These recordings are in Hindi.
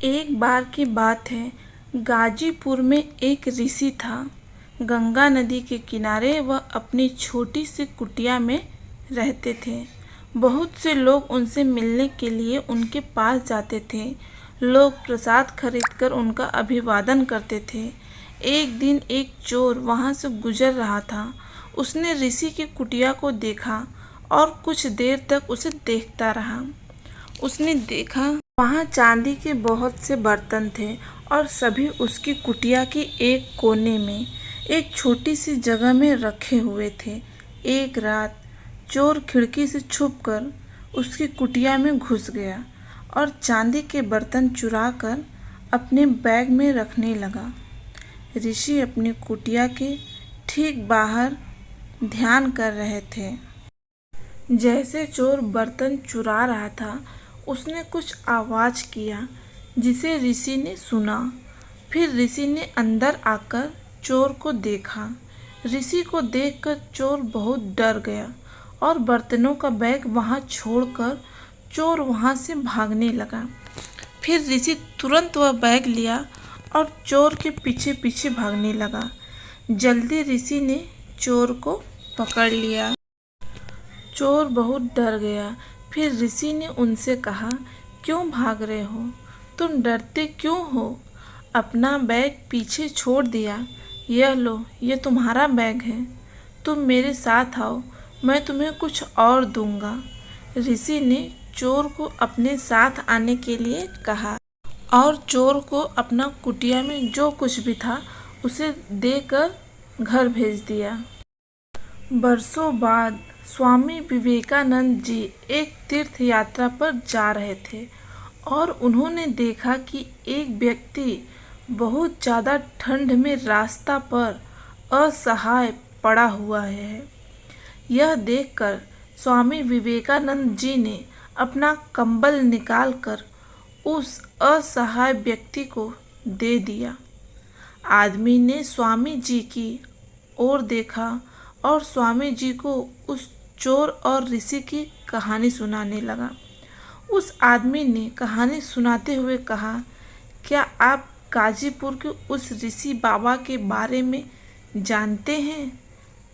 एक बार की बात है, गाजीपुर में एक ऋषि था। गंगा नदी के किनारे वह अपनी छोटी सी कुटिया में रहते थे। बहुत से लोग उनसे मिलने के लिए उनके पास जाते थे। लोग प्रसाद खरीदकर उनका अभिवादन करते थे। एक दिन एक चोर वहां से गुजर रहा था। उसने ऋषि की कुटिया को देखा और कुछ देर तक उसे देखता रहा। उसने देखा वहाँ चांदी के बहुत से बर्तन थे और सभी उसकी कुटिया के एक कोने में एक छोटी सी जगह में रखे हुए थे। एक रात चोर खिड़की से छुपकर उसकी कुटिया में घुस गया और चांदी के बर्तन चुराकर अपने बैग में रखने लगा। ऋषि अपनी कुटिया के ठीक बाहर ध्यान कर रहे थे। जैसे चोर बर्तन चुरा रहा था, उसने कुछ आवाज़ किया जिसे ऋषि ने सुना। फिर ऋषि ने अंदर आकर चोर को देखा। ऋषि को देखकर चोर बहुत डर गया और बर्तनों का बैग वहां छोड़कर चोर वहां से भागने लगा। फिर ऋषि तुरंत वह बैग लिया और चोर के पीछे पीछे भागने लगा। जल्दी ऋषि ने चोर को पकड़ लिया। चोर बहुत डर गया। फिर ऋषि ने उनसे कहा, क्यों भाग रहे हो? तुम डरते क्यों हो? अपना बैग पीछे छोड़ दिया। यह लो, ये तुम्हारा बैग है। तुम मेरे साथ आओ, मैं तुम्हें कुछ और दूंगा। ऋषि ने चोर को अपने साथ आने के लिए कहा और चोर को अपना कुटिया में जो कुछ भी था उसे देकर घर भेज दिया। बरसों बाद स्वामी विवेकानंद जी एक तीर्थ यात्रा पर जा रहे थे और उन्होंने देखा कि एक व्यक्ति बहुत ज़्यादा ठंड में रास्ता पर असहाय पड़ा हुआ है। यह देखकर स्वामी विवेकानंद जी ने अपना कंबल निकालकर उस असहाय व्यक्ति को दे दिया। आदमी ने स्वामी जी की ओर देखा और स्वामी जी को उस चोर और ऋषि की कहानी सुनाने लगा। उस आदमी ने कहानी सुनाते हुए कहा, क्या आप गाजीपुर के उस ऋषि बाबा के बारे में जानते हैं?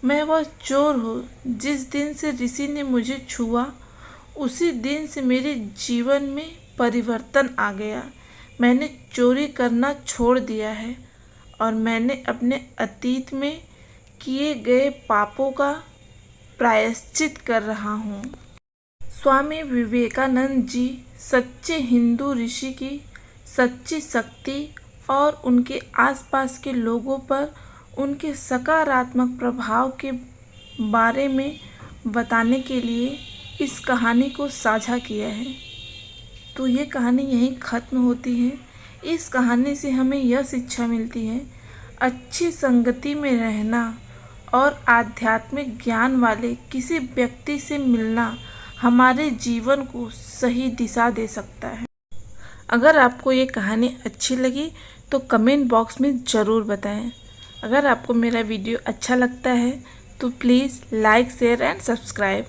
मैं वह चोर हूँ। जिस दिन से ऋषि ने मुझे छुआ, उसी दिन से मेरे जीवन में परिवर्तन आ गया। मैंने चोरी करना छोड़ दिया है और मैंने अपने अतीत में किए गए पापों का प्रायश्चित कर रहा हूँ। स्वामी विवेकानंद जी सच्चे हिंदू ऋषि की सच्ची शक्ति और उनके आसपास के लोगों पर उनके सकारात्मक प्रभाव के बारे में बताने के लिए इस कहानी को साझा किया है। तो ये कहानी यहीं ख़त्म होती है। इस कहानी से हमें यह शिक्षा मिलती है, अच्छी संगति में रहना और आध्यात्मिक ज्ञान वाले किसी व्यक्ति से मिलना हमारे जीवन को सही दिशा दे सकता है। अगर आपको ये कहानी अच्छी लगी तो कमेंट बॉक्स में ज़रूर बताएं। अगर आपको मेरा वीडियो अच्छा लगता है तो please like, share and subscribe.